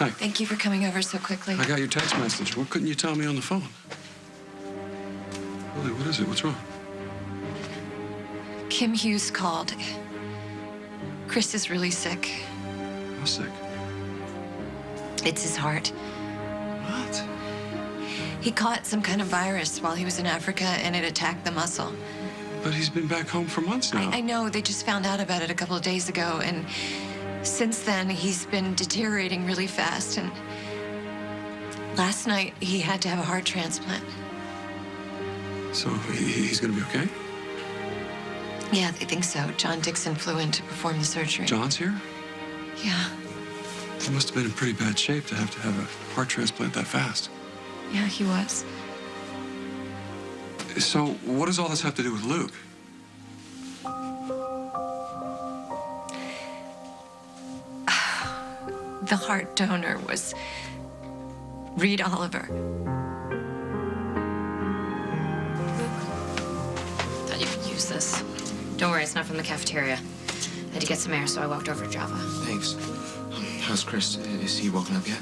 Hi. Thank you for coming over so quickly. I got your text message. What couldn't you tell me on the phone? Lily, what is it? What's wrong? Kim Hughes called. Chris is really sick. How sick? It's his heart. What? He caught some kind of virus while he was in Africa, and it attacked the muscle. But he's been back home for months now. I know. They just found out about it a couple of days ago, and since then, he's been deteriorating really fast. And last night, he had to have a heart transplant. So he's going to be okay? Yeah, they think so. John Dixon flew in to perform the surgery. John's here? Yeah. He must have been in pretty bad shape to have a heart transplant that fast. Yeah, he was. So what does all this have to do with Luke? The heart donor was Reid Oliver. Thought you could use this. Don't worry, it's not from the cafeteria. I had to get some air, so I walked over to Java. Thanks. How's Chris? Is he woken up yet?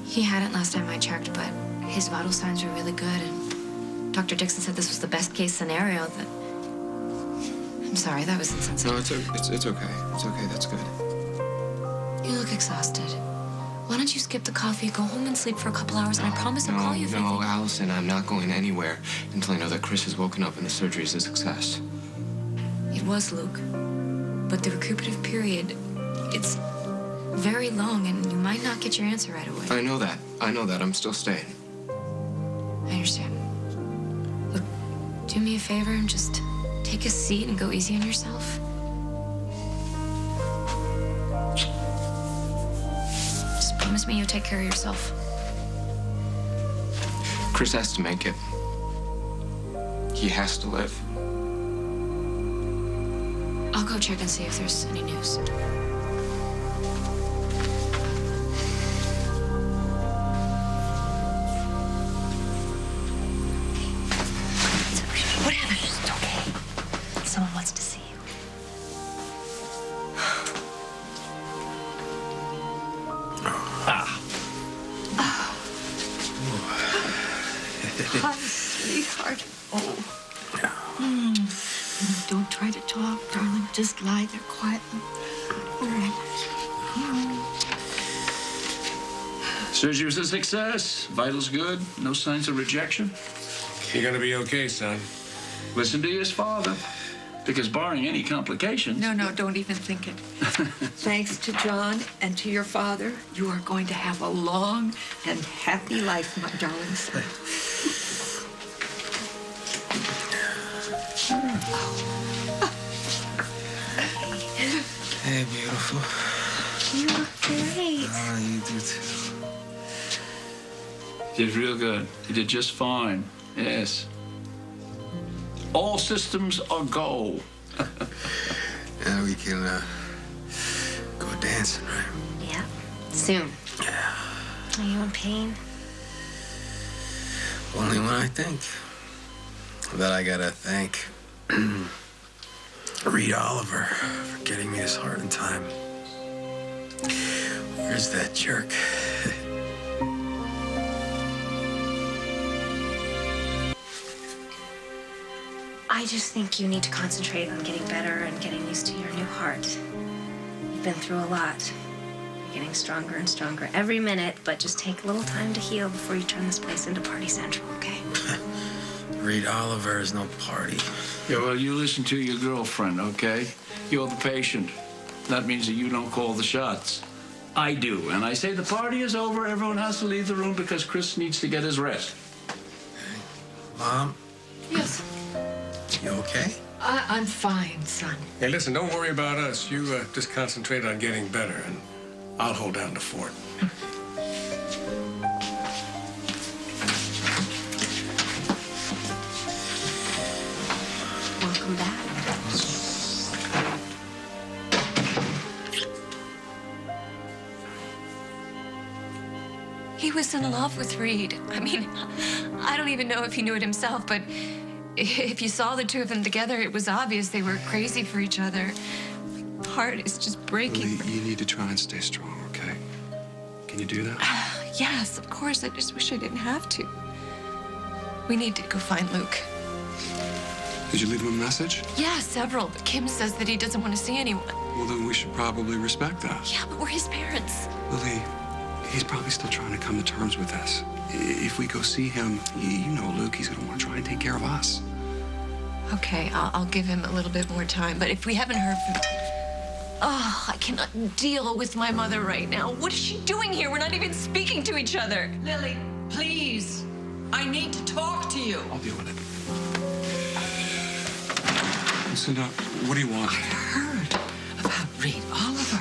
He hadn't last time I checked, but his vital signs were really good, and Dr. Dixon said this was the best case scenario. That I'm sorry, that was insensitive. No, it's okay. It's okay. That's good. You look exhausted. Why don't you skip the coffee, go home and sleep for a couple hours, and I promise I'll call you if No, anything. Allison, I'm not going anywhere until I know that Chris has woken up and the surgery is a success. It was, Luke. But the recuperative period, it's very long, and you might not get your answer right away. I know that. I'm still staying. I understand. Look, do me a favor and just take a seat and go easy on yourself. Just promise me you'll take care of yourself. Chris has to make it. He has to live. I'll go check and see if there's any news. What happened? It's okay. Someone wants to see you. Hi, sweetheart. Oh. Don't try to talk, darling. Just lie there quietly. All right. Surgery was a success. Vitals good. No signs of rejection. You're gonna be okay, son. Listen to his father. Because barring any complications... No, don't even think it. Thanks to John and to your father, you are going to have a long and happy life, my darling son. Hey, beautiful. You look great. Oh, you do too. Did real good. He did just fine. Yes. All systems are go. Now we can go dancing, right? Yeah, soon. Yeah. Are you in pain? Only when I think. But I gotta thank Reid Oliver for getting me his heart in time. Where's that jerk? I just think you need to concentrate on getting better and getting used to your new heart. You've been through a lot. You're getting stronger and stronger every minute, but just take a little time to heal before you turn this place into Party Central, okay? Reid Oliver is no party. Yeah, well, you listen to your girlfriend, okay? You're the patient. That means that you don't call the shots. I do. And I say the party is over, everyone has to leave the room because Chris needs to get his rest. Mom, Yes, you okay? I'm fine, son. Hey, listen, don't worry about us. You just concentrate on getting better, and I'll hold down the fort. Welcome back. He was in love with Reid. I mean, I don't even know if he knew it himself, but if you saw the two of them together, it was obvious they were crazy for each other. My heart is just breaking. Lily, you need to try and stay strong, okay? Can you do that? Yes, of course. I just wish I didn't have to. We need to go find Luke. Did you leave him a message? Yeah, several, but Kim says that he doesn't want to see anyone. Well, then we should probably respect that. Yeah, but we're his parents. Lily, he's probably still trying to come to terms with this. If we go see him, you know, Luke, he's going to want to try and take care of us. Okay, I'll give him a little bit more time, but if we haven't heard from... Oh, I cannot deal with my mother right now. What is she doing here? We're not even speaking to each other. Lily, please. I need to talk to you. I'll deal with it. Lucinda, what do you want? I heard about Reid Oliver.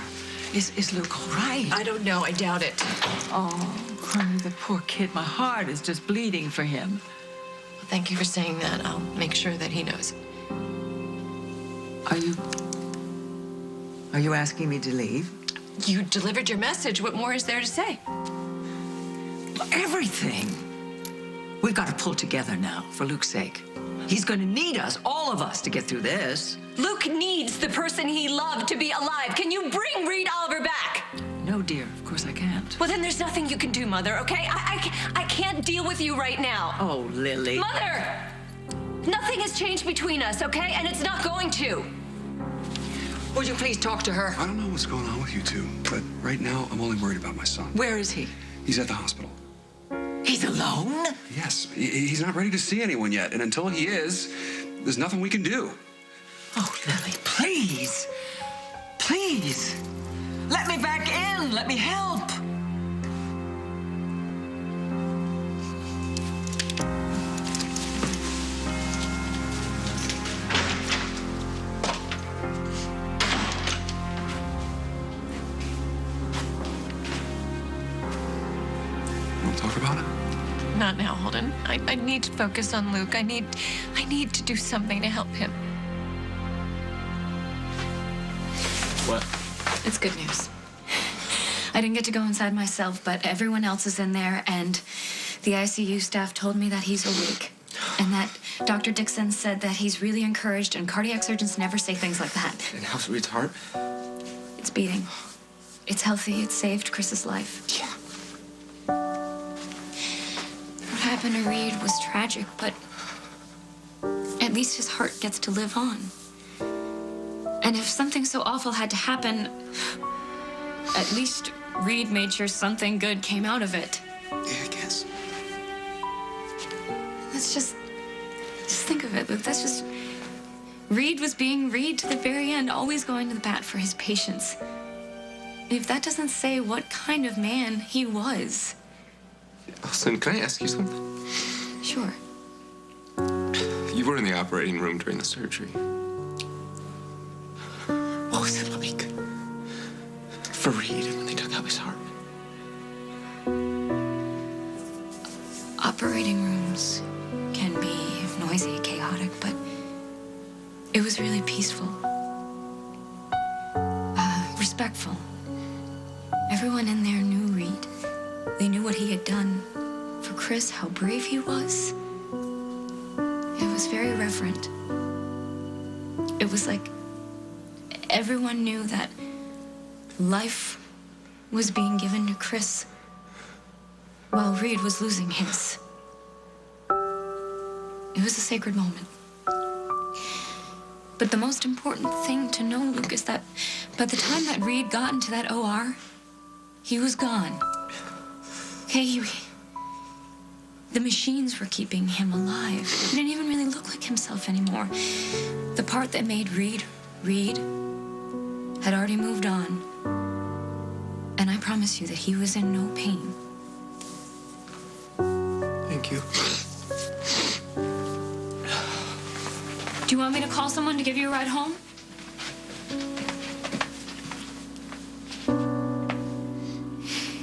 Is Luke all right? I don't know. I doubt it. Oh, honey, the poor kid. My heart is just bleeding for him. Well, thank you for saying that. I'll make sure that he knows. Are you asking me to leave? You delivered your message. What more is there to say? Everything. We've got to pull together now, for Luke's sake. He's going to need us, all of us, to get through this. Luke needs the person he loved to be alive. Can you bring Reid Oliver back? No, dear, of course I can't. Well, then there's nothing you can do, Mother, okay? I can't deal with you right now. Oh, Lily. Mother! Nothing has changed between us, okay? And it's not going to. Would you please talk to her? I don't know what's going on with you two, but right now I'm only worried about my son. Where is he? He's at the hospital. He's alone? Yes, he's not ready to see anyone yet, and until he is, there's nothing we can do. Oh, Lily, please. Please. Let me back in. Let me help. Want to talk about it? Not now, Holden. I need to focus on Luke. I need to do something to help him. What? It's good news. I didn't get to go inside myself, but everyone else is in there, and the ICU staff told me that he's awake. And that Dr. Dixon said that he's really encouraged, and cardiac surgeons never say things like that. And how's Reid's heart? It's beating. It's healthy. It saved Chris's life. Yeah. What happened to Reid was tragic, but at least his heart gets to live on. And if something so awful had to happen, at least Reid made sure something good came out of it. Yeah, I guess. Let's just think of it, Luke. That's just... Reid was being Reid to the very end, always going to the bat for his patients. If that doesn't say what kind of man he was. Nelson, can I ask you something? Sure. You were in the operating room during the surgery. What was it like for Reid when they took out his heart? Operating rooms can be noisy, chaotic, but it was really peaceful. Respectful. Everyone in there knew Reid. They knew what he had done for Chris, how brave he was. It was very reverent. It was like everyone knew that life was being given to Chris while Reid was losing his. It was a sacred moment. But the most important thing to know, Luke, is that by the time that Reid got into that OR, he was gone. Okay, the machines were keeping him alive. He didn't even really look like himself anymore. The part that made Reid had already moved on. And I promise you that he was in no pain. Thank you. Do you want me to call someone to give you a ride home?